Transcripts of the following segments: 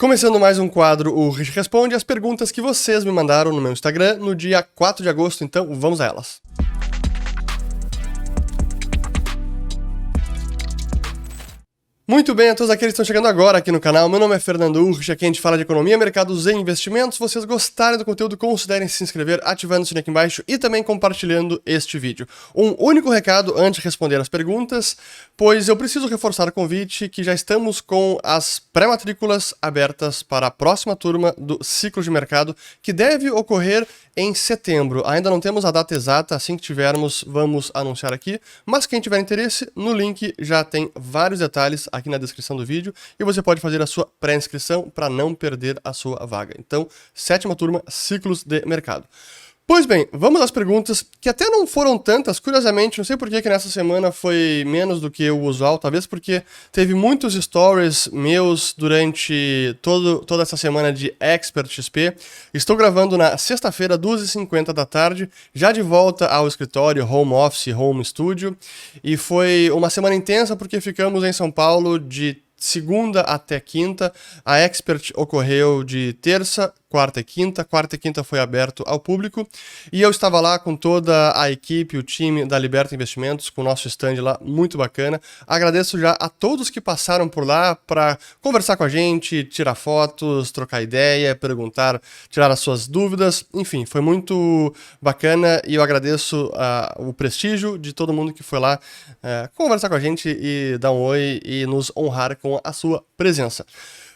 Começando mais um quadro, o Rich Responde, as perguntas que vocês me mandaram no meu Instagram no dia 4 de agosto, então vamos a elas. Muito bem, a todos aqueles que estão chegando agora aqui no canal, meu nome é Fernando Urrich, aqui a gente fala de economia, mercados e investimentos. Se vocês gostarem do conteúdo, considerem se inscrever, ativando o sininho aqui embaixo e também compartilhando este vídeo. Um único recado antes de responder as perguntas, pois eu preciso reforçar o convite que já estamos com as pré-matrículas abertas para a próxima turma do ciclo de mercado, que deve ocorrer em setembro. Ainda não temos a data exata, assim que tivermos, vamos anunciar aqui, mas quem tiver interesse, no link já tem vários detalhes aqui na descrição do vídeo e você pode fazer a sua pré-inscrição para não perder a sua vaga. Então, 7ª turma, ciclos de mercado. Pois bem, vamos às perguntas, que até não foram tantas, curiosamente, não sei por que nessa semana foi menos do que o usual, talvez porque teve muitos stories meus durante toda essa semana de Expert XP. Estou gravando na sexta-feira, 2h50 da tarde, já de volta ao escritório, home office, home studio, e foi uma semana intensa porque ficamos em São Paulo de segunda até quinta. A Expert ocorreu de terça, quarta e quinta foi aberto ao público, e eu estava lá com toda a equipe, o time da Liberta Investimentos, com o nosso stand lá, muito bacana. Agradeço já a todos que passaram por lá para conversar com a gente, tirar fotos, trocar ideia, perguntar, tirar as suas dúvidas, enfim, foi muito bacana e eu agradeço o prestígio de todo mundo que foi lá conversar com a gente e dar um oi e nos honrar com a sua presença.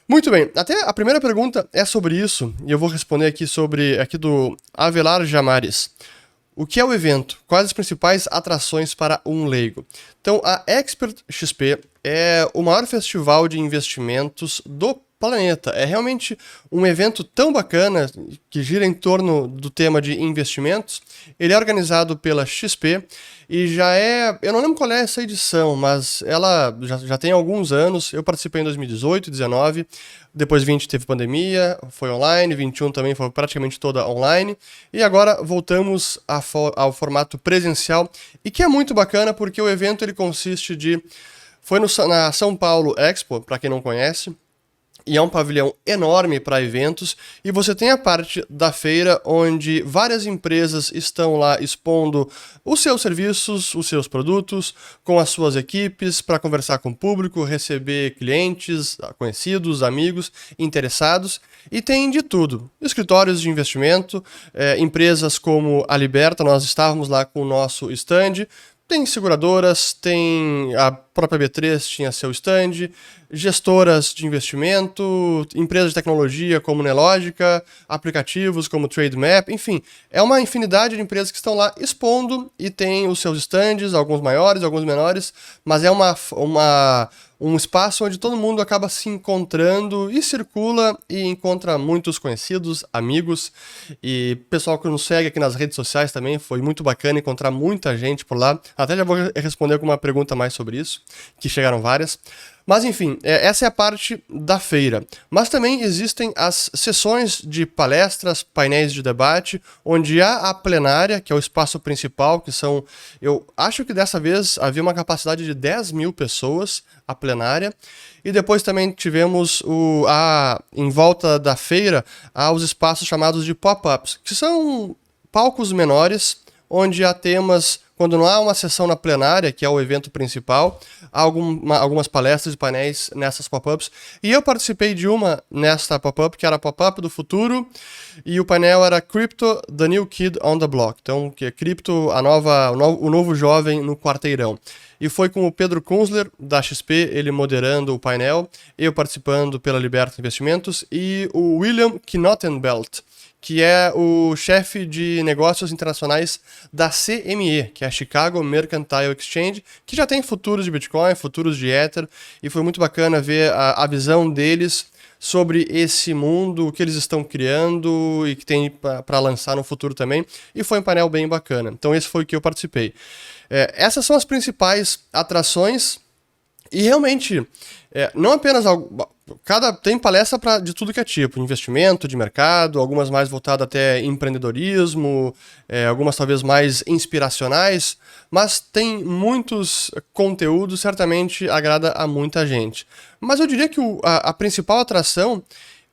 Muito bem, até a primeira pergunta é sobre isso, e eu vou responder aqui do Avelar Jamares. O que é o evento? Quais as principais atrações para um leigo? Então, a Expert XP é o maior festival de investimentos do planeta. É realmente um evento tão bacana que gira em torno do tema de investimentos. Ele é organizado pela XP e já é... Eu não lembro qual é essa edição, mas ela já tem alguns anos. Eu participei em 2018, 2019, depois 20 teve pandemia, foi online, 21 também foi praticamente toda online, e agora voltamos ao formato presencial, e que é muito bacana porque o evento ele consiste de... Foi na São Paulo Expo, para quem não conhece, e é um pavilhão enorme para eventos, e você tem a parte da feira onde várias empresas estão lá expondo os seus serviços, os seus produtos, com as suas equipes, para conversar com o público, receber clientes, conhecidos, amigos, interessados, e tem de tudo. Escritórios de investimento, empresas como a Liberta, nós estávamos lá com o nosso stand. Tem seguradoras, tem a própria B3 tinha seu stand, gestoras de investimento, empresas de tecnologia como Nelogica, aplicativos como Trademap, enfim, é uma infinidade de empresas que estão lá expondo e tem os seus stands, alguns maiores, alguns menores, mas é um espaço onde todo mundo acaba se encontrando e circula e encontra muitos conhecidos, amigos e pessoal que nos segue aqui nas redes sociais também. Foi muito bacana encontrar muita gente por lá. Até já vou responder com uma pergunta mais sobre isso, que chegaram várias. Mas enfim, essa é a parte da feira. Mas também existem as sessões de palestras, painéis de debate, onde há a plenária, que é o espaço principal, que são... Eu acho que dessa vez havia uma capacidade de 10 mil pessoas, a plenária. E depois também tivemos, em volta da feira, há os espaços chamados de pop-ups, que são palcos menores, onde há temas... Quando não há uma sessão na plenária, que é o evento principal, há algumas palestras e painéis nessas pop-ups. E eu participei de uma nesta pop-up, que era a pop-up do futuro, e o painel era Crypto, the New Kid on the Block. Então, que é Crypto, o novo jovem no quarteirão. E foi com o Pedro Kunzler, da XP, ele moderando o painel, eu participando pela Liberta Investimentos, e o William Knottenbelt, que é o chefe de negócios internacionais da CME, que é a Chicago Mercantile Exchange, que já tem futuros de Bitcoin, futuros de Ether, e foi muito bacana ver a visão deles sobre esse mundo, o que eles estão criando e que tem para lançar no futuro também, e foi um painel bem bacana. Então esse foi o que eu participei. Essas são as principais atrações, e realmente, não apenas... Tem palestra de tudo que é tipo, investimento, de mercado, algumas mais voltadas até empreendedorismo, algumas talvez mais inspiracionais, mas tem muitos conteúdos, certamente agrada a muita gente. Mas eu diria que a principal atração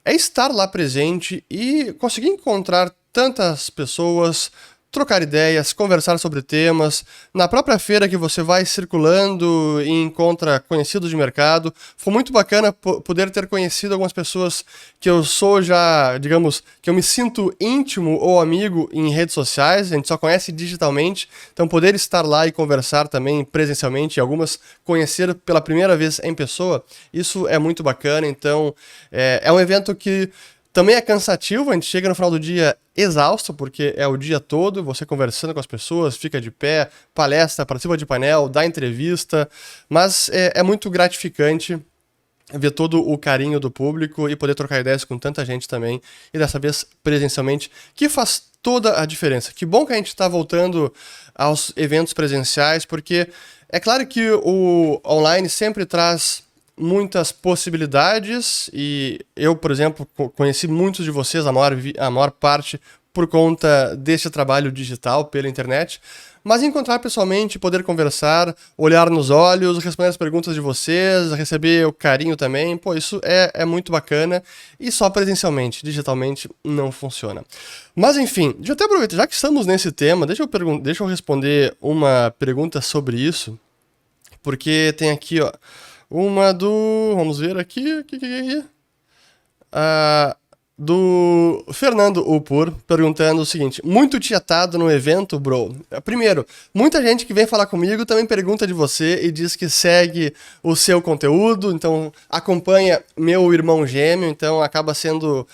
é estar lá presente e conseguir encontrar tantas pessoas, trocar ideias, conversar sobre temas. Na própria feira que você vai circulando e encontra conhecidos de mercado. Foi muito bacana poder ter conhecido algumas pessoas que eu sou já, digamos, que eu me sinto íntimo ou amigo em redes sociais, a gente só conhece digitalmente, então poder estar lá e conversar também presencialmente, e algumas conhecer pela primeira vez em pessoa, isso é muito bacana. Então é um evento que também é cansativo, a gente chega no final do dia exausto, porque é o dia todo, você conversando com as pessoas, fica de pé, palestra, participa de painel, dá entrevista, mas é muito gratificante ver todo o carinho do público e poder trocar ideias com tanta gente também, e dessa vez presencialmente, que faz toda a diferença. Que bom que a gente está voltando aos eventos presenciais, porque é claro que o online sempre traz muitas possibilidades, e eu, por exemplo, conheci muitos de vocês, a maior parte, por conta desse trabalho digital pela internet, mas encontrar pessoalmente, poder conversar, olhar nos olhos, responder as perguntas de vocês, receber o carinho também, pô, isso é muito bacana, e só presencialmente, digitalmente não funciona. Mas enfim, deixa eu até aproveitar, já que estamos nesse tema, deixa eu responder uma pergunta sobre isso, porque tem aqui, ó, uma do... Vamos ver aqui. Do Fernando Upur, perguntando o seguinte: muito tietado no evento, bro? Primeiro, muita gente que vem falar comigo também pergunta de você e diz que segue o seu conteúdo, então acompanha meu irmão gêmeo, então acaba sendo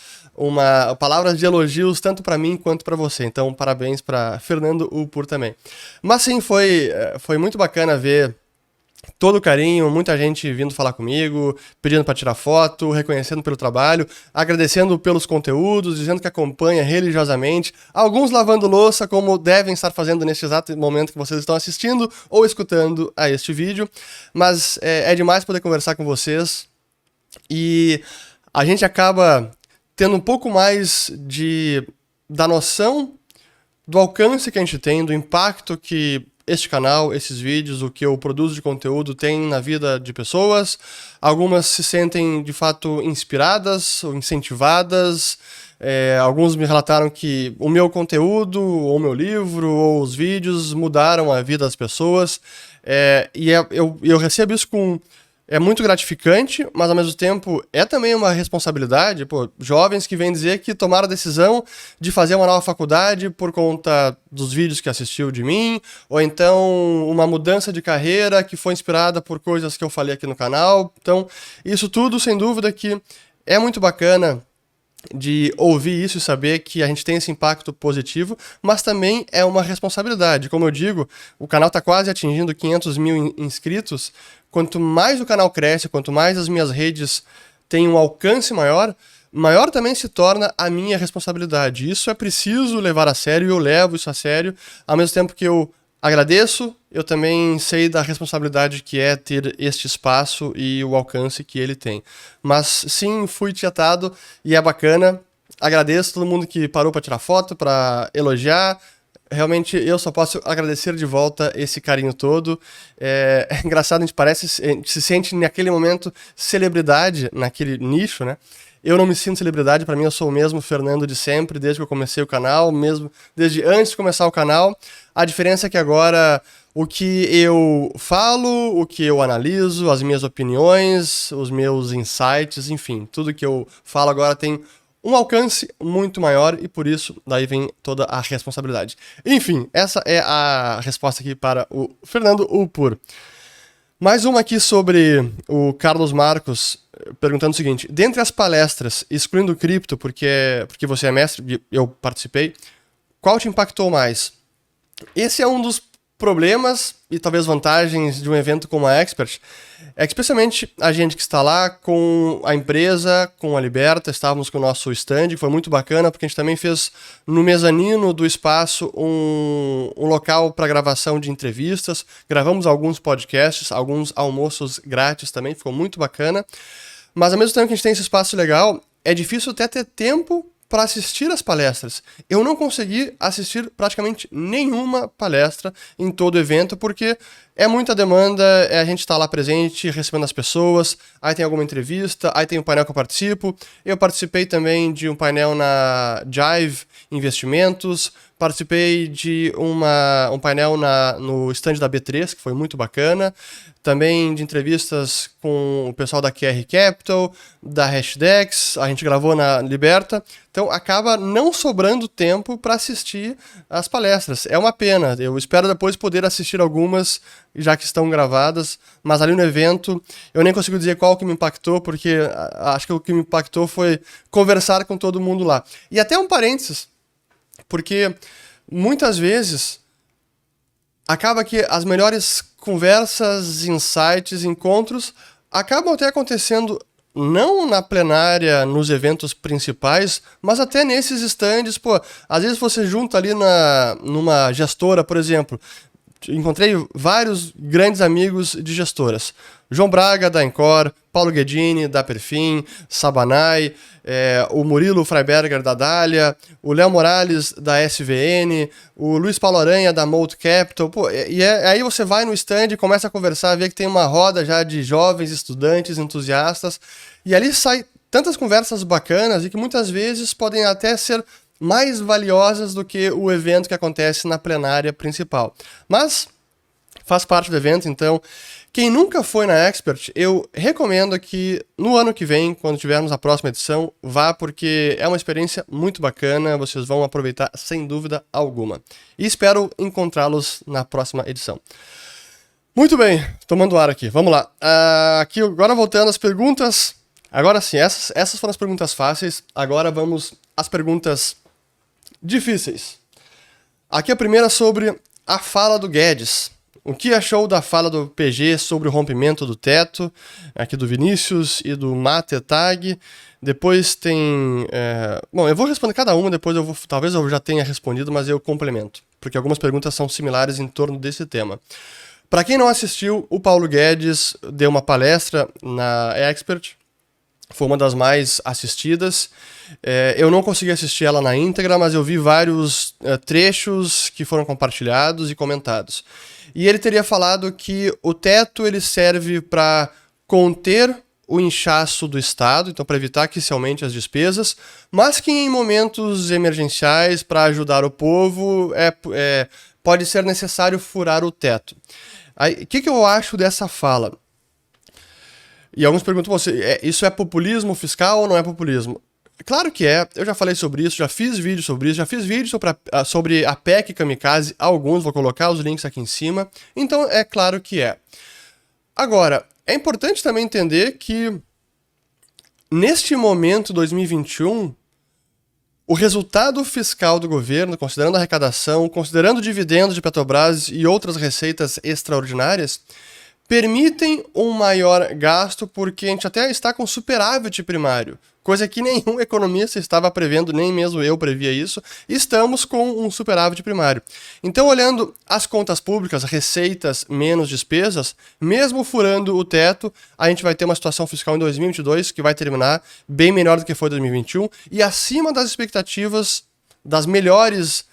palavras de elogios tanto para mim quanto para você. Então, parabéns para Fernando Upur também. Mas sim, foi muito bacana ver todo o carinho, muita gente vindo falar comigo, pedindo para tirar foto, reconhecendo pelo trabalho, agradecendo pelos conteúdos, dizendo que acompanha religiosamente, alguns lavando louça, como devem estar fazendo neste exato momento que vocês estão assistindo ou escutando a este vídeo. Mas é demais poder conversar com vocês, e a gente acaba tendo um pouco mais da noção do alcance que a gente tem, do impacto que este canal, esses vídeos, o que eu produzo de conteúdo tem na vida de pessoas. Algumas se sentem de fato inspiradas ou incentivadas. Alguns me relataram que o meu conteúdo, ou o meu livro, ou os vídeos mudaram a vida das pessoas. Eu recebo isso é muito gratificante, mas ao mesmo tempo é também uma responsabilidade. Pô, jovens que vêm dizer que tomaram a decisão de fazer uma nova faculdade por conta dos vídeos que assistiu de mim, ou então uma mudança de carreira que foi inspirada por coisas que eu falei aqui no canal. Então, isso tudo, sem dúvida, que é muito bacana de ouvir isso e saber que a gente tem esse impacto positivo, mas também é uma responsabilidade. Como eu digo, o canal está quase atingindo 500 mil inscritos. Quanto mais o canal cresce, quanto mais as minhas redes têm um alcance maior, maior também se torna a minha responsabilidade. Isso é preciso levar a sério, e eu levo isso a sério, ao mesmo tempo que eu agradeço, eu também sei da responsabilidade que é ter este espaço e o alcance que ele tem. Mas sim, fui tietado e é bacana. Agradeço todo mundo que parou para tirar foto, para elogiar. Realmente eu só posso agradecer de volta esse carinho todo. É engraçado, a gente se sente naquele momento celebridade naquele nicho, né? Eu não me sinto celebridade, para mim eu sou o mesmo Fernando de sempre, desde que eu comecei o canal, mesmo desde antes de começar o canal. A diferença é que agora o que eu falo, o que eu analiso, as minhas opiniões, os meus insights, enfim, tudo que eu falo agora tem um alcance muito maior, e por isso daí vem toda a responsabilidade. Enfim, essa é a resposta aqui para o Fernando Upur. Mais uma aqui sobre o Carlos Marcos, perguntando o seguinte: dentre as palestras, excluindo o cripto, porque você é mestre e eu participei, qual te impactou mais? Esse é um dos problemas e talvez vantagens de um evento como a Expert, é que especialmente a gente que está lá com a empresa, com a Liberta, estávamos com o nosso stand, que foi muito bacana, porque a gente também fez no mezanino do espaço um local para gravação de entrevistas, gravamos alguns podcasts, alguns almoços grátis também, ficou muito bacana, mas ao mesmo tempo que a gente tem esse espaço legal, é difícil até ter tempo para assistir as palestras. Eu não consegui assistir praticamente nenhuma palestra em todo o evento, porque é muita demanda, a gente está lá presente, recebendo as pessoas, aí tem alguma entrevista, aí tem um painel que eu participo. Eu participei também de um painel na Jive Investimentos, participei de um painel no stand da B3, que foi muito bacana, também de entrevistas com o pessoal da QR Capital, da Hashdex, a gente gravou na Liberta, então acaba não sobrando tempo para assistir as palestras. É uma pena, eu espero depois poder assistir algumas, já que estão gravadas, mas ali no evento eu nem consigo dizer qual que me impactou, porque acho que o que me impactou foi conversar com todo mundo lá. E até um parênteses, porque muitas vezes acaba que as melhores conversas, insights, encontros acabam até acontecendo não na plenária, nos eventos principais, mas até nesses stands. Pô, às vezes você junta ali numa gestora, por exemplo. Encontrei vários grandes amigos de gestoras. João Braga, da Encore, Paulo Guedini, da Perfin, Sabanai, o Murilo Freiberger, da Dália, o Léo Morales, da SVN, o Luiz Paulo Aranha, da Molt Capital. Pô, aí você vai no stand e começa a conversar, vê que tem uma roda já de jovens, estudantes, entusiastas, e ali sai tantas conversas bacanas e que muitas vezes podem até ser mais valiosas do que o evento que acontece na plenária principal. Mas faz parte do evento, então quem nunca foi na Expert, eu recomendo que no ano que vem, quando tivermos a próxima edição, vá, porque é uma experiência muito bacana, vocês vão aproveitar sem dúvida alguma. E espero encontrá-los na próxima edição. Muito bem, tomando ar aqui, vamos lá. Aqui agora voltando às perguntas. Agora sim, essas foram as perguntas fáceis, agora vamos às perguntas difíceis. Aqui a primeira sobre a fala do Guedes. O que achou da fala do PG sobre o rompimento do teto? Aqui do Vinícius e do Matetag. Depois tem... Bom, eu vou responder cada uma, depois talvez eu já tenha respondido, mas eu complemento, porque algumas perguntas são similares em torno desse tema. Para quem não assistiu, o Paulo Guedes deu uma palestra na Expert. Foi uma das mais assistidas. Eu não consegui assistir ela na íntegra, mas eu vi vários trechos que foram compartilhados e comentados. E ele teria falado que o teto ele serve para conter o inchaço do Estado, então para evitar que se aumente as despesas, mas que em momentos emergenciais, para ajudar o povo, pode ser necessário furar o teto. O que eu acho dessa fala? E alguns perguntam, isso é populismo fiscal ou não é populismo? Claro que é, eu já falei sobre isso, já fiz vídeo sobre isso, já fiz vídeo sobre a PEC Kamikaze, alguns, vou colocar os links aqui em cima, então é claro que é. Agora, é importante também entender que neste momento, 2021, o resultado fiscal do governo, considerando a arrecadação, considerando dividendos de Petrobras e outras receitas extraordinárias, permitem um maior gasto porque a gente até está com superávit primário, coisa que nenhum economista estava prevendo, nem mesmo eu previa isso. Estamos com um superávit primário. Então, olhando as contas públicas, receitas menos despesas, mesmo furando o teto, a gente vai ter uma situação fiscal em 2022 que vai terminar bem melhor do que foi 2021 e acima das expectativas das melhores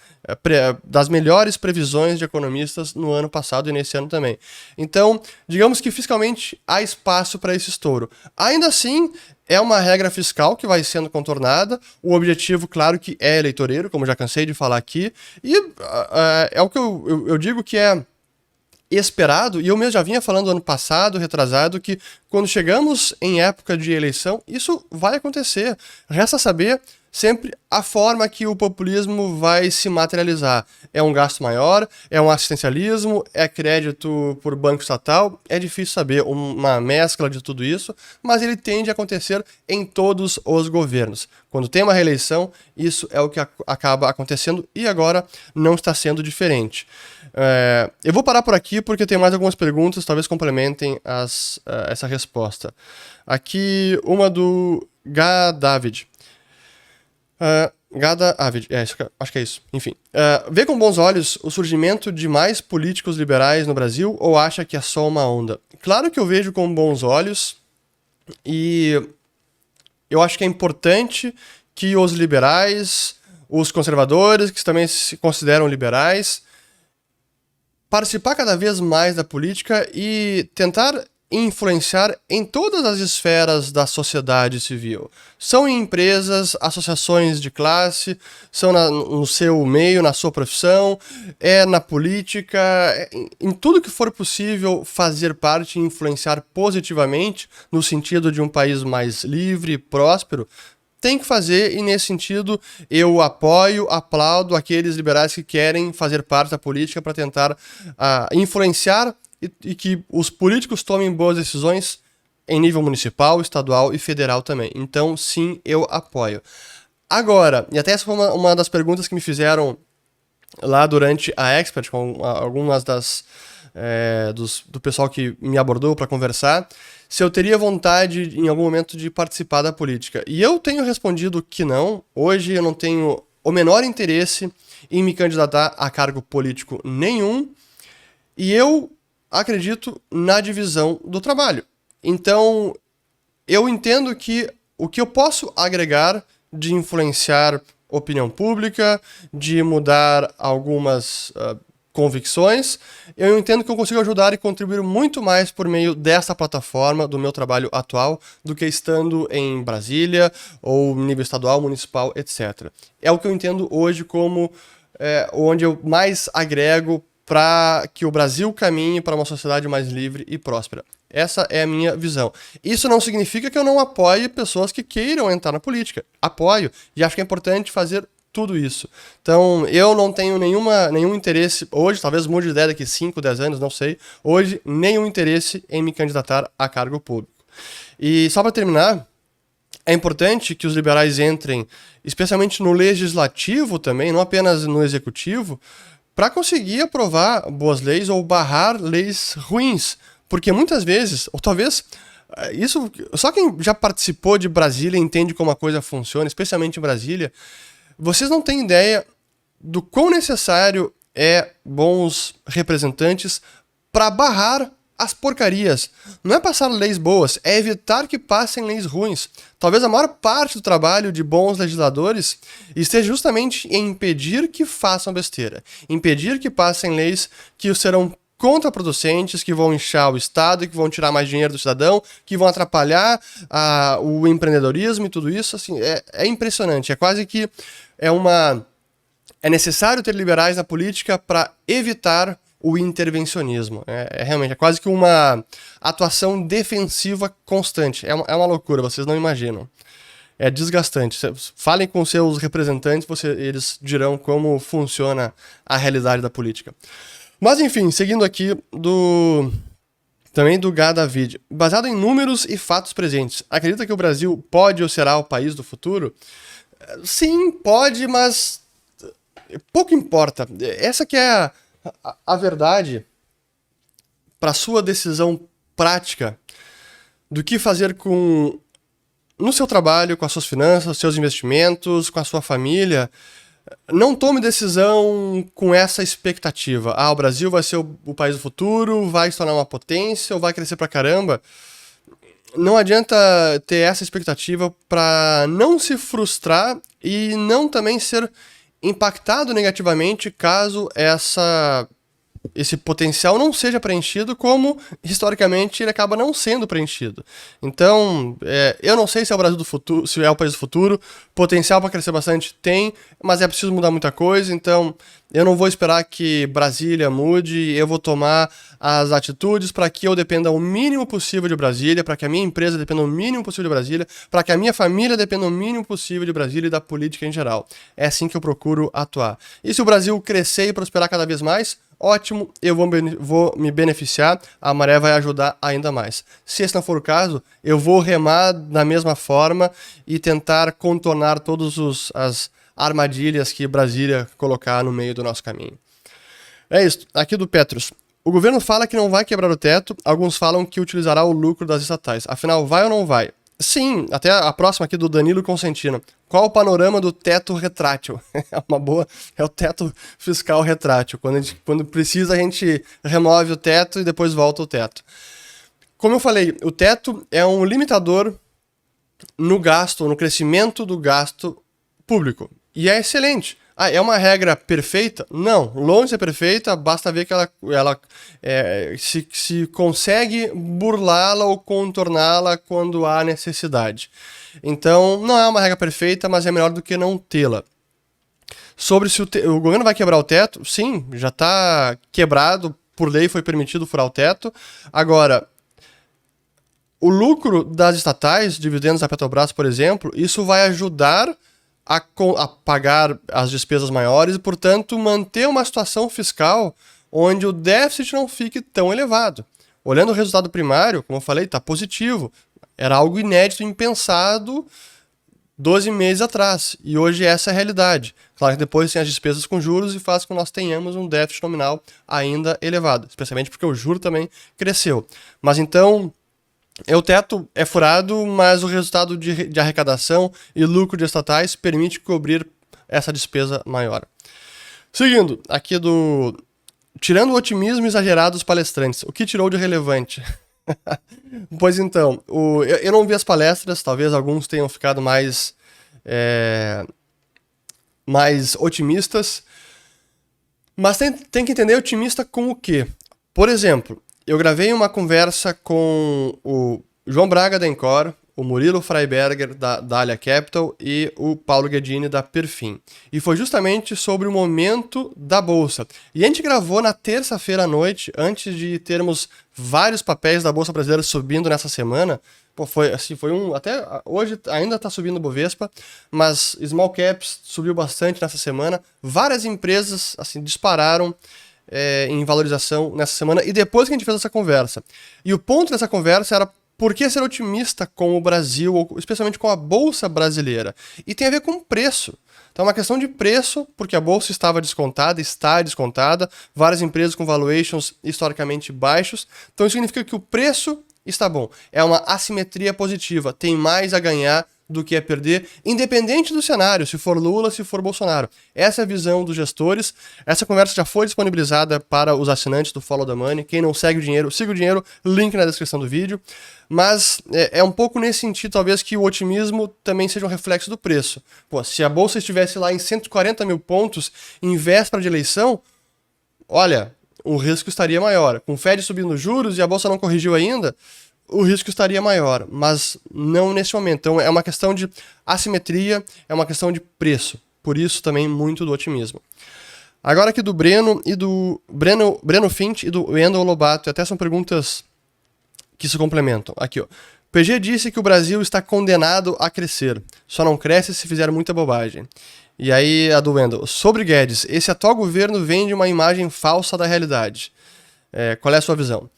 previsões de economistas no ano passado e nesse ano também. Então, digamos que fiscalmente há espaço para esse estouro. Ainda assim, é uma regra fiscal que vai sendo contornada, o objetivo, claro, que é eleitoreiro, como já cansei de falar aqui, e é o que eu digo que é esperado, e eu mesmo já vinha falando ano passado, retrasado, que quando chegamos em época de eleição, isso vai acontecer. Resta saber sempre a forma que o populismo vai se materializar. É um gasto maior, é um assistencialismo, é crédito por banco estatal, é difícil saber, uma mescla de tudo isso, mas ele tende a acontecer em todos os governos. Quando tem uma reeleição, isso é o que acaba acontecendo e agora não está sendo diferente. Eu vou parar por aqui porque tem mais algumas perguntas, talvez complementem essa resposta. Aqui, uma do David. Gada Avid, acho que é isso. Enfim, vê com bons olhos o surgimento de mais políticos liberais no Brasil ou acha que é só uma onda? Claro que eu vejo com bons olhos e eu acho que é importante que os liberais, os conservadores, que também se consideram liberais, participar cada vez mais da política e tentar influenciar em todas as esferas da sociedade civil. São em empresas, associações de classe, são no seu meio, na sua profissão, na política, em tudo que for possível fazer parte e influenciar positivamente no sentido de um país mais livre e próspero. Tem que fazer, e nesse sentido eu apoio, aplaudo aqueles liberais que querem fazer parte da política para tentar influenciar e que os políticos tomem boas decisões em nível municipal, estadual e federal também. Então, sim, eu apoio. Agora, e até essa foi uma das perguntas que me fizeram lá durante a Expert, com algumas do pessoal que me abordou para conversar, se eu teria vontade em algum momento de participar da política. E eu tenho respondido que não. Hoje eu não tenho o menor interesse em me candidatar a cargo político nenhum. E eu acredito na divisão do trabalho. Então, eu entendo que o que eu posso agregar de influenciar opinião pública, de mudar algumas convicções, eu entendo que eu consigo ajudar e contribuir muito mais por meio dessa plataforma, do meu trabalho atual, do que estando em Brasília, ou nível estadual, municipal, etc. É o que eu entendo hoje como onde eu mais agrego para que o Brasil caminhe para uma sociedade mais livre e próspera. Essa é a minha visão. Isso não significa que eu não apoie pessoas que queiram entrar na política. Apoio, e acho que é importante fazer tudo isso. Então, eu não tenho nenhum interesse, hoje, talvez mude de ideia daqui 5, 10 anos, não sei, hoje, nenhum interesse em me candidatar a cargo público. E só para terminar, é importante que os liberais entrem, especialmente no legislativo também, não apenas no executivo, para conseguir aprovar boas leis ou barrar leis ruins. Porque muitas vezes, ou talvez, isso só quem já participou de Brasília entende como a coisa funciona, especialmente em Brasília. Vocês não têm ideia do quão necessário é bons representantes para barrar as porcarias. Não é passar leis boas, é evitar que passem leis ruins. Talvez a maior parte do trabalho de bons legisladores esteja justamente em impedir que façam besteira. Impedir que passem leis que serão contraproducentes, que vão inchar o Estado, que vão tirar mais dinheiro do cidadão, que vão atrapalhar o empreendedorismo e tudo isso. Assim, é impressionante. É quase que é necessário ter liberais na política para evitar o intervencionismo. Realmente, é quase que uma atuação defensiva constante. É uma loucura, vocês não imaginam. É desgastante. Falem com seus representantes, eles dirão como funciona a realidade da política. Mas enfim, seguindo aqui também do Gá David. Baseado em números e fatos presentes, acredita que o Brasil pode ou será o país do futuro? Sim, pode, mas pouco importa. Essa que é a verdade para sua decisão prática do que fazer no seu trabalho, com as suas finanças, seus investimentos, com a sua família. Não tome decisão com essa expectativa. O Brasil vai ser o país do futuro, vai se tornar uma potência ou vai crescer pra caramba. Não adianta ter essa expectativa para não se frustrar e não também ser impactado negativamente caso esse potencial não seja preenchido, como historicamente ele acaba não sendo preenchido. Então, eu não sei se é o Brasil do futuro, se é o país do futuro. Potencial para crescer bastante tem, mas é preciso mudar muita coisa. Então, eu não vou esperar que Brasília mude. Eu vou tomar as atitudes para que eu dependa o mínimo possível de Brasília, para que a minha empresa dependa o mínimo possível de Brasília, para que a minha família dependa o mínimo possível de Brasília e da política em geral. É assim que eu procuro atuar. E se o Brasil crescer e prosperar cada vez mais, ótimo, eu vou me beneficiar, a maré vai ajudar ainda mais. Se esse não for o caso, eu vou remar da mesma forma e tentar contornar todas as armadilhas que Brasília colocar no meio do nosso caminho. É isso, aqui do Petros. O governo fala que não vai quebrar o teto, alguns falam que utilizará o lucro das estatais. Afinal, vai ou não vai? Sim, até a próxima aqui do Danilo Consentino. Qual o panorama do teto retrátil? É uma boa, é o teto fiscal retrátil. Quando precisa, a gente remove o teto e depois volta o teto. Como eu falei, o teto é um limitador no gasto, no crescimento do gasto público. E é excelente. Ah, é uma regra perfeita? Não, longe de ser perfeita, basta ver que ela se consegue burlá-la ou contorná-la quando há necessidade. Então, não é uma regra perfeita, mas é melhor do que não tê-la. Sobre se o governo vai quebrar o teto, sim, já está quebrado, por lei foi permitido furar o teto. Agora, o lucro das estatais, dividendos da Petrobras, por exemplo, isso vai ajudar a pagar as despesas maiores e, portanto, manter uma situação fiscal onde o déficit não fique tão elevado. Olhando o resultado primário, como eu falei, está positivo. Era algo inédito, impensado 12 meses atrás. E hoje essa é a realidade. Claro que depois tem as despesas com juros e faz com que nós tenhamos um déficit nominal ainda elevado, especialmente porque o juro também cresceu. Mas então, o teto é furado, mas o resultado de arrecadação e lucro de estatais permite cobrir essa despesa maior. Seguindo, aqui tirando o otimismo exagerado dos palestrantes, o que tirou de relevante? Pois então, eu não vi as palestras, talvez alguns tenham ficado mais otimistas, mas tem que entender otimista com o quê? Por exemplo, eu gravei uma conversa com o João Braga da Encore, o Murilo Freiberger da Dália Capital e o Paulo Guedini da Perfin. E foi justamente sobre o momento da Bolsa. E a gente gravou na terça-feira à noite, antes de termos vários papéis da Bolsa Brasileira subindo nessa semana. Pô, foi até hoje ainda está subindo o Bovespa, mas Small Caps subiu bastante nessa semana. Várias empresas assim dispararam em valorização nessa semana e depois que a gente fez essa conversa. E o ponto dessa conversa era por que ser otimista com o Brasil, ou especialmente com a Bolsa brasileira? E tem a ver com preço. Então é uma questão de preço, porque a Bolsa estava descontada, está descontada, várias empresas com valuations historicamente baixos. Então isso significa que o preço está bom. É uma assimetria positiva, tem mais a ganhar do que a perder, independente do cenário, se for Lula, se for Bolsonaro. Essa é a visão dos gestores. Essa conversa já foi disponibilizada para os assinantes do Follow the Money. Quem não segue o dinheiro, siga o dinheiro, link na descrição do vídeo. Mas é um pouco nesse sentido, talvez, que o otimismo também seja um reflexo do preço. Pô, se a Bolsa estivesse lá em 140 mil pontos em véspera de eleição, olha, o risco estaria maior. Com o Fed subindo juros e a Bolsa não corrigiu ainda, o risco estaria maior, mas não nesse momento. Então é uma questão de assimetria, é uma questão de preço. Por isso também muito do otimismo. Agora aqui do Breno e do Breno Fint e do Wendel Lobato, até são perguntas que se complementam. Aqui, ó. PG disse que o Brasil está condenado a crescer, só não cresce se fizer muita bobagem. E aí a do Wendel, sobre Guedes, esse atual governo vende uma imagem falsa da realidade. Qual é a sua visão?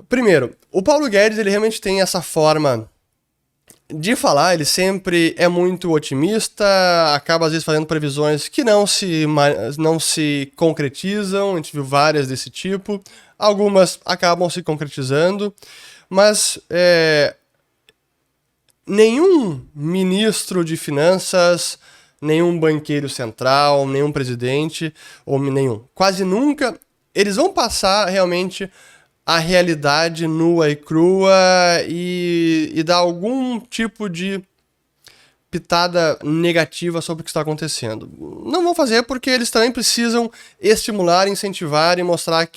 Primeiro, o Paulo Guedes ele realmente tem essa forma de falar, ele sempre é muito otimista, acaba às vezes fazendo previsões que não se concretizam, a gente viu várias desse tipo, algumas acabam se concretizando, mas nenhum ministro de finanças, nenhum banqueiro central, nenhum presidente, quase nunca, eles vão passar realmente a realidade nua e crua e dar algum tipo de pitada negativa sobre o que está acontecendo. Não vão fazer porque eles também precisam estimular, incentivar e mostrar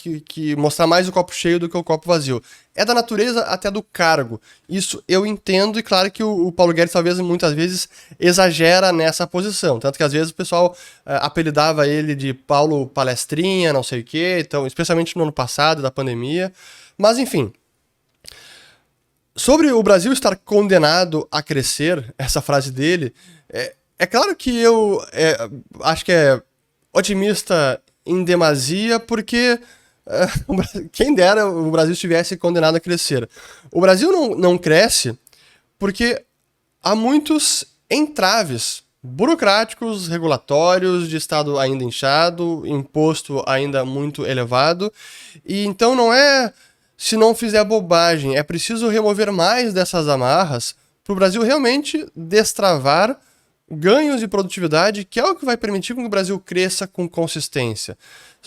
mostrar mais o copo cheio do que o copo vazio. É da natureza até do cargo. Isso eu entendo e claro que o Paulo Guedes talvez muitas vezes exagera nessa posição. Tanto que às vezes o pessoal apelidava ele de Paulo Palestrinha, não sei o quê, então, especialmente no ano passado, da pandemia. Mas enfim, sobre o Brasil estar condenado a crescer, essa frase dele, é claro que eu acho que é otimista em demasia, porque quem dera o Brasil estivesse condenado a crescer. O Brasil não cresce porque há muitos entraves burocráticos, regulatórios, de Estado ainda inchado, imposto ainda muito elevado, e então não é se não fizer bobagem, é preciso remover mais dessas amarras para o Brasil realmente destravar ganhos de produtividade, que é o que vai permitir que o Brasil cresça com consistência.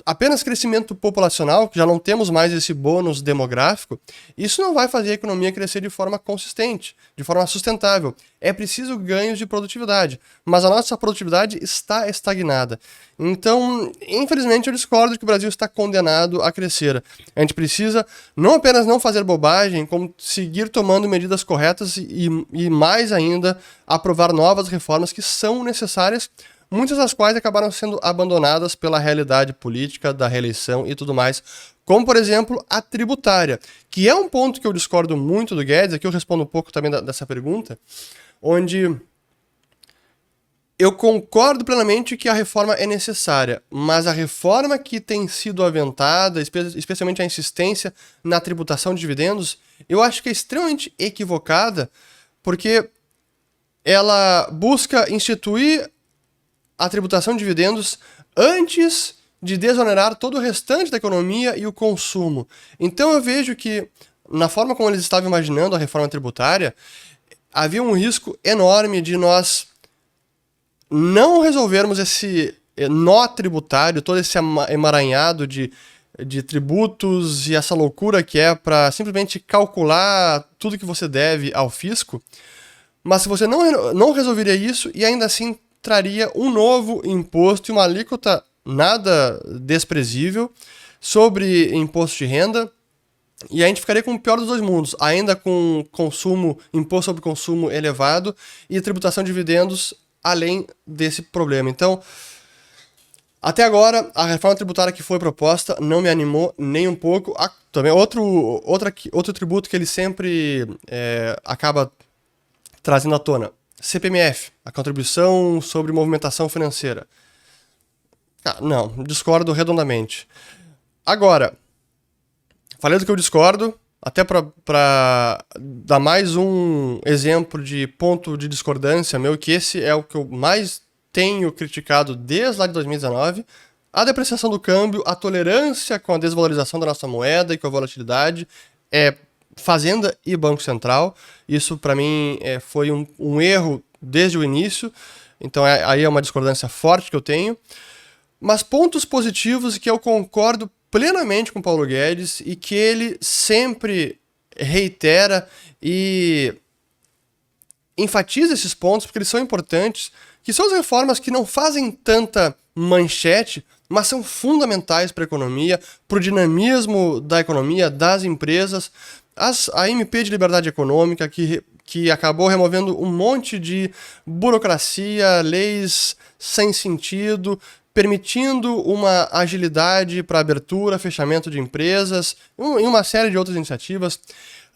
Apenas crescimento populacional, que já não temos mais esse bônus demográfico, isso não vai fazer a economia crescer de forma consistente, de forma sustentável. É preciso ganhos de produtividade, mas a nossa produtividade está estagnada. Então, infelizmente, eu discordo de que o Brasil está condenado a crescer. A gente precisa não apenas não fazer bobagem, como seguir tomando medidas corretas e mais ainda, aprovar novas reformas que são necessárias, muitas das quais acabaram sendo abandonadas pela realidade política da reeleição e tudo mais, como, por exemplo, a tributária, que é um ponto que eu discordo muito do Guedes, aqui eu respondo um pouco também dessa pergunta, onde eu concordo plenamente que a reforma é necessária, mas a reforma que tem sido aventada, especialmente a insistência na tributação de dividendos, eu acho que é extremamente equivocada, porque ela busca instituir a tributação de dividendos antes de desonerar todo o restante da economia e o consumo. Então eu vejo que, na forma como eles estavam imaginando a reforma tributária, havia um risco enorme de nós não resolvermos esse nó tributário, todo esse emaranhado de tributos e essa loucura que é para simplesmente calcular tudo que você deve ao fisco, mas se você não resolveria isso e ainda assim traria um novo imposto e uma alíquota nada desprezível sobre imposto de renda, e a gente ficaria com o pior dos dois mundos, ainda com consumo, imposto sobre consumo elevado e tributação de dividendos além desse problema. Então, até agora, a reforma tributária que foi proposta não me animou nem um pouco. Também outro tributo que ele sempre acaba trazendo à tona, CPMF, a contribuição sobre movimentação financeira. Não, discordo redondamente. Agora, falei do que eu discordo, até para dar mais um exemplo de ponto de discordância meu, que esse é o que eu mais tenho criticado desde lá de 2019, a depreciação do câmbio, a tolerância com a desvalorização da nossa moeda e com a volatilidade, Fazenda e Banco Central. Isso, para mim, foi um erro desde o início, então aí é uma discordância forte que eu tenho. Mas pontos positivos que eu concordo plenamente com Paulo Guedes e que ele sempre reitera e enfatiza esses pontos, porque eles são importantes, que são as reformas que não fazem tanta manchete, mas são fundamentais para a economia, para o dinamismo da economia, das empresas. A MP de Liberdade Econômica, que acabou removendo um monte de burocracia, leis sem sentido, permitindo uma agilidade para abertura, fechamento de empresas, e uma série de outras iniciativas.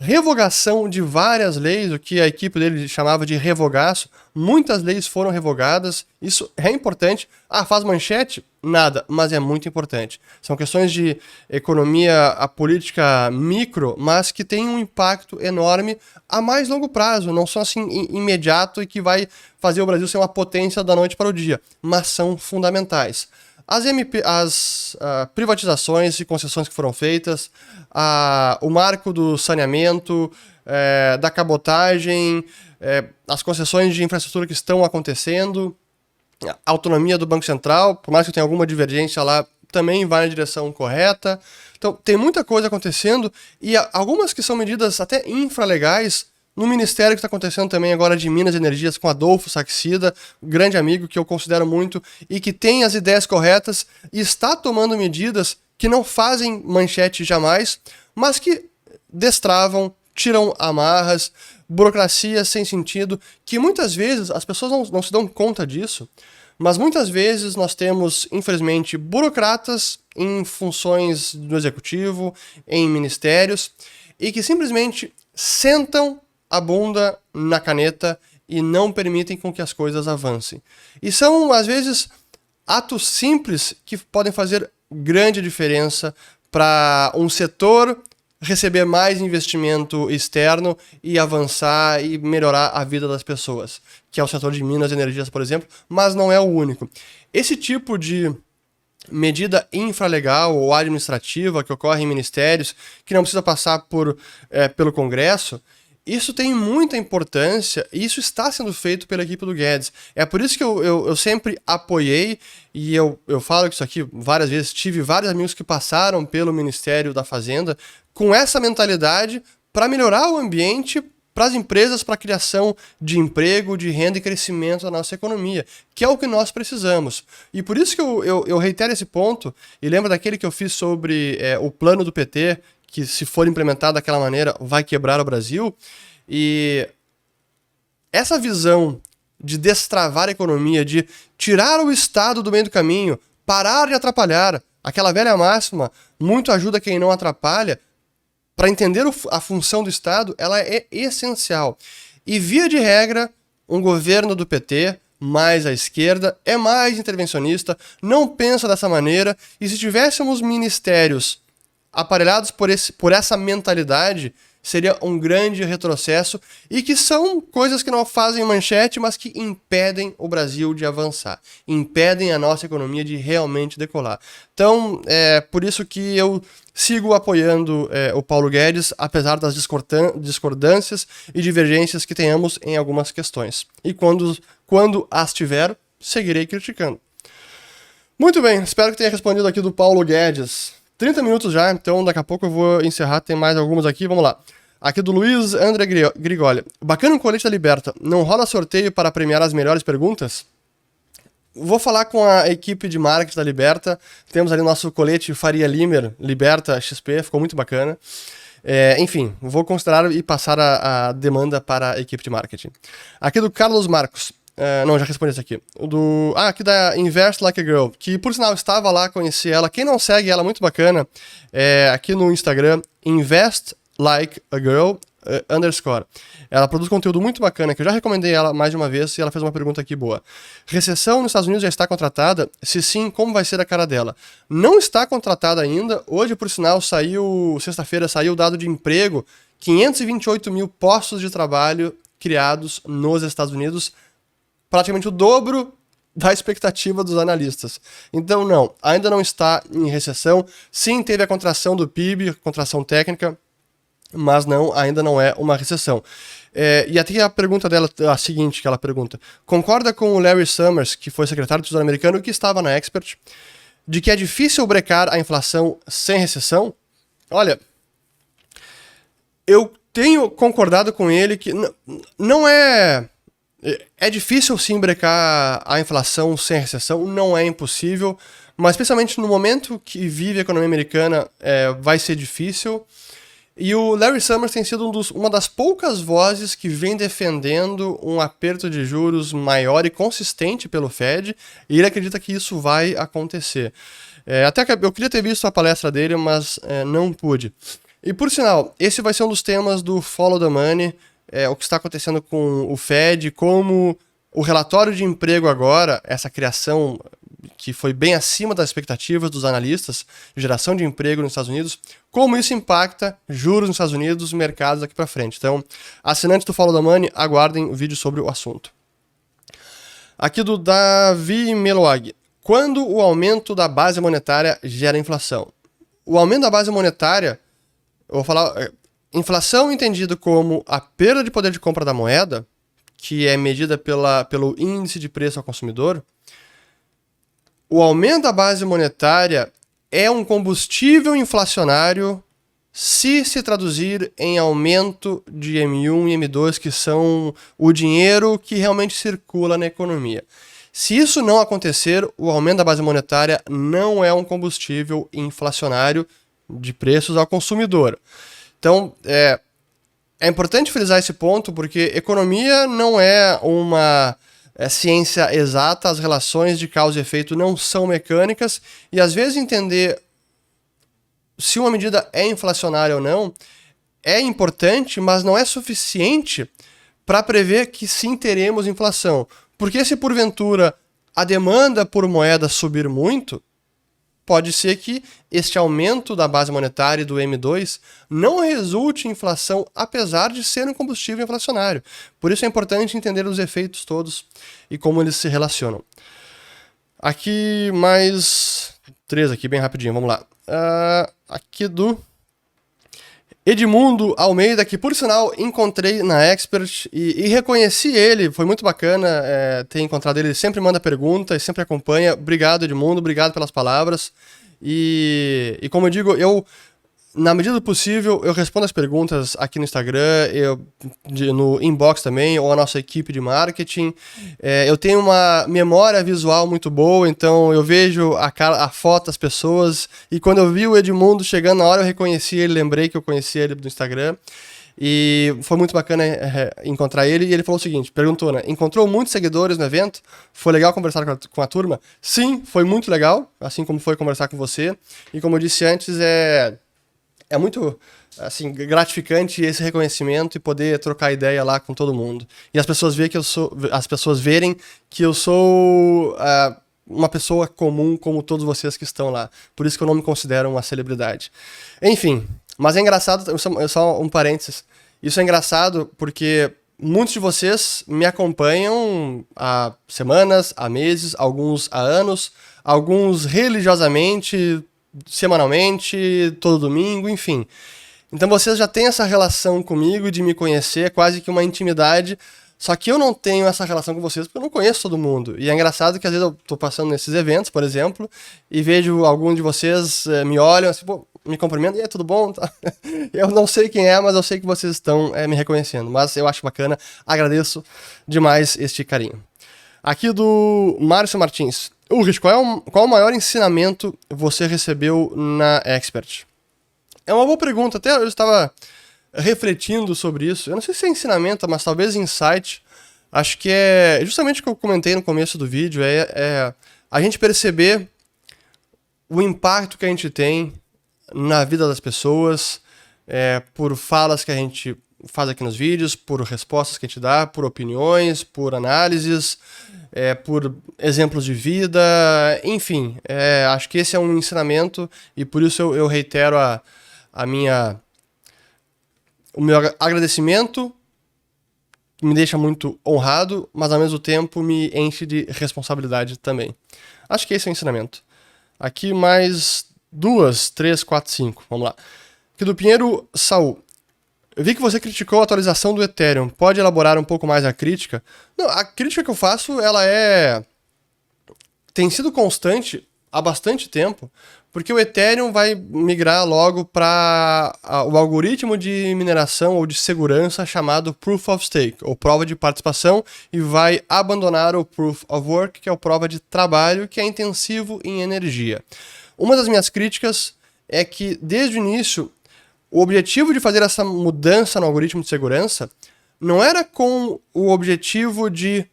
Revogação de várias leis, o que a equipe dele chamava de revogaço. Muitas leis foram revogadas, isso é importante. Faz manchete? Nada, mas é muito importante. São questões de economia, a política micro, mas que tem um impacto enorme a mais longo prazo. Não são assim imediato e que vai fazer o Brasil ser uma potência da noite para o dia, mas são fundamentais. As privatizações e concessões que foram feitas, o marco do saneamento, da cabotagem, as concessões de infraestrutura que estão acontecendo, a autonomia do Banco Central, por mais que tenha alguma divergência lá, também vai na direção correta. Então, tem muita coisa acontecendo e algumas que são medidas até infralegais no ministério que está acontecendo também agora de Minas e Energias com Adolfo Saxida, grande amigo que eu considero muito e que tem as ideias corretas e está tomando medidas que não fazem manchete jamais, mas que destravam, tiram amarras, burocracia sem sentido, que muitas vezes as pessoas não se dão conta disso, mas muitas vezes nós temos, infelizmente, burocratas em funções do executivo, em ministérios, e que simplesmente sentam a bunda na caneta e não permitem com que as coisas avancem. E são, às vezes, atos simples que podem fazer grande diferença para um setor receber mais investimento externo e avançar e melhorar a vida das pessoas, que é o setor de Minas e Energias, por exemplo, mas não é o único. Esse tipo de medida infralegal ou administrativa que ocorre em ministérios, que não precisa passar pelo Congresso, isso tem muita importância e isso está sendo feito pela equipe do Guedes. É por isso que eu sempre apoiei, e eu falo isso aqui várias vezes, tive vários amigos que passaram pelo Ministério da Fazenda com essa mentalidade para melhorar o ambiente para as empresas, para a criação de emprego, de renda e crescimento da nossa economia, que é o que nós precisamos. E por isso que eu reitero esse ponto, e lembro daquele que eu fiz sobre o plano do PT, que se for implementado daquela maneira vai quebrar o Brasil, e essa visão de destravar a economia, de tirar o Estado do meio do caminho, parar de atrapalhar, aquela velha máxima, muito ajuda quem não atrapalha, para entender a função do Estado, ela é essencial. E, via de regra, um governo do PT, mais à esquerda, é mais intervencionista, não pensa dessa maneira, e se tivéssemos ministérios aparelhados por essa mentalidade, seria um grande retrocesso, e que são coisas que não fazem manchete, mas que impedem o Brasil de avançar, impedem a nossa economia de realmente decolar. Então, é por isso que eu sigo apoiando o Paulo Guedes, apesar das discordâncias e divergências que tenhamos em algumas questões. E quando as tiver, seguirei criticando. Muito bem, espero que tenha respondido aqui do Paulo Guedes. 30 minutos já, então daqui a pouco eu vou encerrar, tem mais algumas aqui, vamos lá. Aqui do Luiz André Grigoli. Bacana o colete da Liberta. Não rola sorteio para premiar as melhores perguntas? Vou falar com a equipe de marketing da Liberta. Temos ali o nosso colete Faria Limer, Liberta XP, ficou muito bacana. Enfim, vou considerar e passar a demanda para a equipe de marketing. Aqui do Carlos Marcos. Não, já respondi isso aqui. Aqui da Invest Like a Girl, que por sinal estava lá, conheci ela. Quem não segue ela, muito bacana, aqui no Instagram, Invest Like a Girl _ Ela produz conteúdo muito bacana, que eu já recomendei ela mais de uma vez, e ela fez uma pergunta aqui boa. Recessão nos Estados Unidos já está contratada? Se sim, como vai ser a cara dela? Não está contratada ainda. Hoje, por sinal, sexta-feira saiu o dado de emprego, 528 mil postos de trabalho criados nos Estados Unidos, praticamente o dobro da expectativa dos analistas. Então, não, ainda não está em recessão. Sim, teve a contração do PIB, contração técnica, mas não, ainda não é uma recessão. E até a pergunta dela, a seguinte que ela pergunta: concorda com o Larry Summers, que foi secretário do Tesouro americano e que estava na Expert, de que é difícil brecar a inflação sem recessão? Olha, eu tenho concordado com ele que não é... É difícil sim brecar a inflação sem recessão, não é impossível, mas especialmente no momento que vive a economia americana vai ser difícil. E o Larry Summers tem sido uma das poucas vozes que vem defendendo um aperto de juros maior e consistente pelo Fed, e ele acredita que isso vai acontecer. Até que eu queria ter visto a palestra dele, mas não pude. E por sinal, esse vai ser um dos temas do Follow the Money, o que está acontecendo com o Fed, como o relatório de emprego agora, essa criação que foi bem acima das expectativas dos analistas, geração de emprego nos Estados Unidos, como isso impacta juros nos Estados Unidos, mercados daqui para frente. Então, assinantes do Follow the Money, aguardem o vídeo sobre o assunto. Aqui do Davi Meloag. Quando o aumento da base monetária gera inflação? O aumento da base monetária, eu vou falar... Inflação entendido como a perda de poder de compra da moeda, que é medida pelo índice de preço ao consumidor. O aumento da base monetária é um combustível inflacionário se traduzir em aumento de M1 e M2, que são o dinheiro que realmente circula na economia. Se isso não acontecer, o aumento da base monetária não é um combustível inflacionário de preços ao consumidor. Então, é importante frisar esse ponto, porque economia não é uma ciência exata, as relações de causa e efeito não são mecânicas, e às vezes entender se uma medida é inflacionária ou não é importante, mas não é suficiente para prever que sim teremos inflação. Porque se porventura a demanda por moeda subir muito, pode ser que este aumento da base monetária e do M2 não resulte em inflação, apesar de ser um combustível inflacionário. Por isso é importante entender os efeitos todos e como eles se relacionam. Aqui mais 3 aqui, bem rapidinho, vamos lá. Aqui do Edmundo Almeida, que por sinal encontrei na Expert e reconheci ele, foi muito bacana ter encontrado ele, sempre manda perguntas, sempre acompanha. Obrigado, Edmundo, obrigado pelas palavras. E como eu digo, na medida do possível, eu respondo as perguntas aqui no Instagram, no inbox também, ou a nossa equipe de marketing. Eu tenho uma memória visual muito boa, então eu vejo a foto das pessoas, e quando eu vi o Edmundo chegando na hora, eu reconheci ele, lembrei que eu conhecia ele do Instagram, e foi muito bacana encontrar ele. E ele falou o seguinte, perguntou, né? Encontrou muitos seguidores no evento? Foi legal conversar com a turma? Sim, foi muito legal, assim como foi conversar com você. E como eu disse antes, é muito assim, gratificante esse reconhecimento e poder trocar ideia lá com todo mundo. E as pessoas verem que eu sou uma pessoa comum como todos vocês que estão lá. Por isso que eu não me considero uma celebridade. Enfim, mas é engraçado, só um parênteses. Isso é engraçado porque muitos de vocês me acompanham há semanas, há meses, alguns há anos, alguns religiosamente, semanalmente, todo domingo, enfim. Então vocês já têm essa relação comigo de me conhecer, quase que uma intimidade, só que eu não tenho essa relação com vocês porque eu não conheço todo mundo. E é engraçado que às vezes eu tô passando nesses eventos, por exemplo, e vejo algum de vocês me olham assim, pô, me cumprimentam, e aí, tudo bom? Eu não sei quem é, mas eu sei que vocês estão me reconhecendo. Mas eu acho bacana, agradeço demais este carinho. Aqui do Márcio Martins. Ulrich, qual o maior ensinamento você recebeu na Expert? É uma boa pergunta, até eu estava refletindo sobre isso. Eu não sei se é ensinamento, mas talvez insight. Acho que é justamente o que eu comentei no começo do vídeo, é a gente perceber o impacto que a gente tem na vida das pessoas, por falas que a gente faz aqui nos vídeos, por respostas que a gente dá, por opiniões, por análises, por exemplos de vida, enfim, acho que esse é um ensinamento e por isso eu reitero o meu agradecimento, me deixa muito honrado, mas ao mesmo tempo me enche de responsabilidade também. Acho que esse é o ensinamento. Aqui mais 2, 3, 4, 5, vamos lá. Aqui do Pinheiro Saul. Eu vi que você criticou a atualização do Ethereum. Pode elaborar um pouco mais a crítica? Não, a crítica que eu faço, ela tem sido constante há bastante tempo, porque o Ethereum vai migrar logo para o algoritmo de mineração ou de segurança chamado Proof of Stake, ou prova de participação, e vai abandonar o Proof of Work, que é o prova de trabalho, que é intensivo em energia. Uma das minhas críticas é que, desde o início, o objetivo de fazer essa mudança no algoritmo de segurança não era com o objetivo de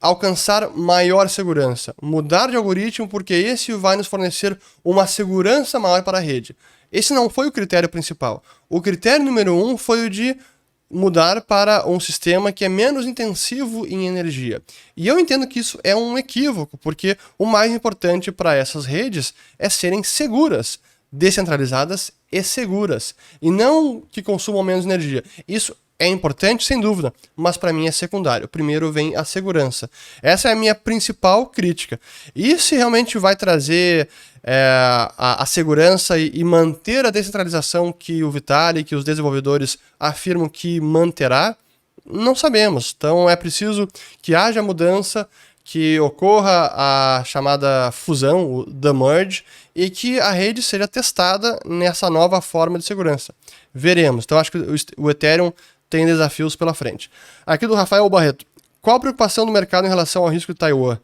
alcançar maior segurança, mudar de algoritmo porque esse vai nos fornecer uma segurança maior para a rede. Esse não foi o critério principal. O critério número 1 foi o de mudar para um sistema que é menos intensivo em energia. E eu entendo que isso é um equívoco, porque o mais importante para essas redes é serem seguras, descentralizadas e seguras, e não que consumam menos energia. Isso é importante, sem dúvida, mas para mim é secundário. Primeiro vem a segurança. Essa é a minha principal crítica. E se realmente vai trazer a segurança e manter a descentralização que o Vitalik, que os desenvolvedores afirmam que manterá, não sabemos. Então é preciso que haja mudança, que ocorra a chamada fusão, o The Merge, e que a rede seja testada nessa nova forma de segurança. Veremos. Então acho que o Ethereum tem desafios pela frente. Aqui do Rafael Barreto. Qual a preocupação do mercado em relação ao risco de Taiwan?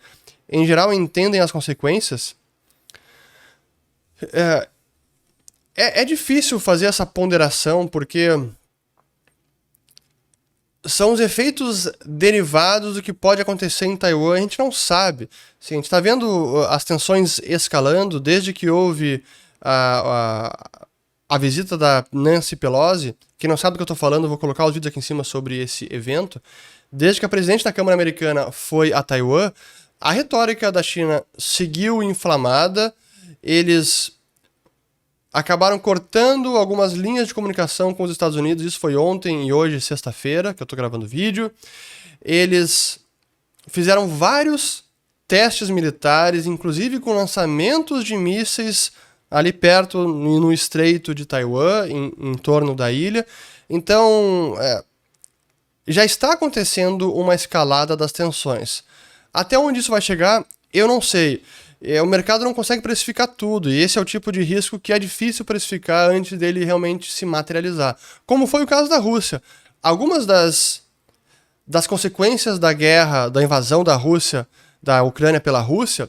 Em geral, entendem as consequências? É difícil fazer essa ponderação, porque são os efeitos derivados do que pode acontecer em Taiwan, a gente não sabe. Sim, a gente está vendo as tensões escalando desde que houve a visita da Nancy Pelosi. Quem não sabe do que eu estou falando, eu vou colocar os vídeos aqui em cima sobre esse evento. Desde que a presidente da Câmara Americana foi a Taiwan, a retórica da China seguiu inflamada, eles acabaram cortando algumas linhas de comunicação com os Estados Unidos, isso foi ontem e hoje, sexta-feira, que eu estou gravando o vídeo. Eles fizeram vários testes militares, inclusive com lançamentos de mísseis ali perto, no estreito de Taiwan, em torno da ilha. Então, já está acontecendo uma escalada das tensões. Até onde isso vai chegar, eu não sei. O mercado não consegue precificar tudo, e esse é o tipo de risco que é difícil precificar antes dele realmente se materializar. Como foi o caso da Rússia. Algumas das consequências da guerra, da invasão da Rússia, da Ucrânia pela Rússia,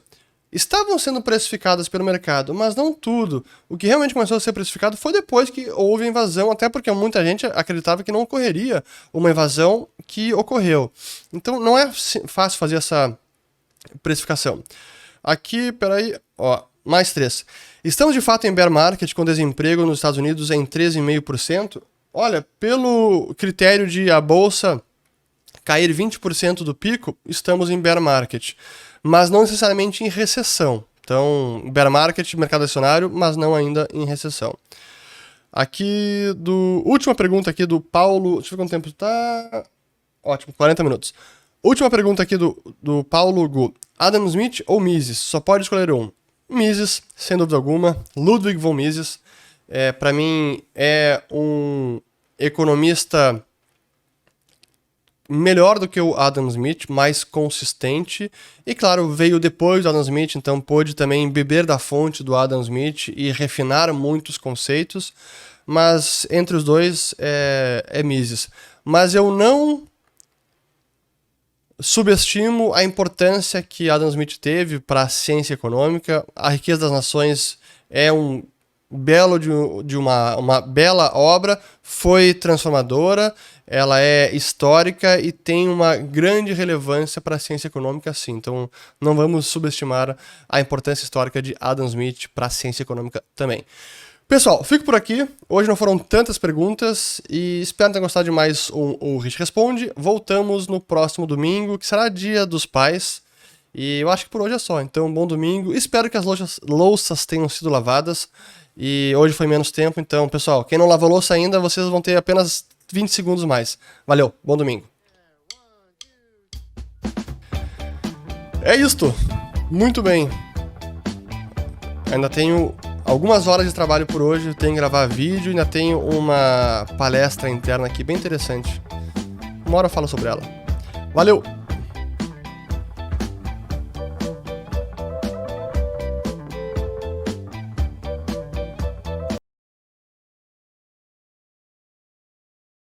estavam sendo precificadas pelo mercado, mas não tudo. O que realmente começou a ser precificado foi depois que houve a invasão, até porque muita gente acreditava que não ocorreria uma invasão que ocorreu. Então não é fácil fazer essa precificação. Aqui, peraí, ó, mais 3. Estamos de fato em bear market com desemprego nos Estados Unidos em 13,5%? Olha, pelo critério de a bolsa cair 20% do pico, estamos em bear market, mas não necessariamente em recessão. Então, bear market, mercado acionário, mas não ainda em recessão. Aqui, última pergunta aqui do Paulo, deixa eu ver quanto tempo tá... Ótimo, 40 minutos. Última pergunta aqui do Paulo Gu. Adam Smith ou Mises? Só pode escolher um. Mises, sem dúvida alguma. Ludwig von Mises, para mim, é um economista melhor do que o Adam Smith, mais consistente. E, claro, veio depois do Adam Smith, então pôde também beber da fonte do Adam Smith e refinar muitos conceitos. Mas entre os dois é Mises. Mas eu não subestimo a importância que Adam Smith teve para a ciência econômica. A Riqueza das Nações é um belo de uma bela obra, foi transformadora, ela é histórica e tem uma grande relevância para a ciência econômica, sim. Então não vamos subestimar a importância histórica de Adam Smith para a ciência econômica também. Pessoal, fico por aqui. Hoje não foram tantas perguntas e espero ter gostado de mais o Rich Responde. Voltamos no próximo domingo, que será Dia dos Pais. E eu acho que por hoje é só. Então, bom domingo. Espero que as louças tenham sido lavadas. E hoje foi menos tempo. Então, pessoal, quem não lavou louça ainda, vocês vão ter apenas 20 segundos mais. Valeu, bom domingo. É isto. Muito bem. Ainda tenho algumas horas de trabalho por hoje, eu tenho que gravar vídeo, ainda tenho uma palestra interna aqui bem interessante. Uma hora eu falo sobre ela. Valeu!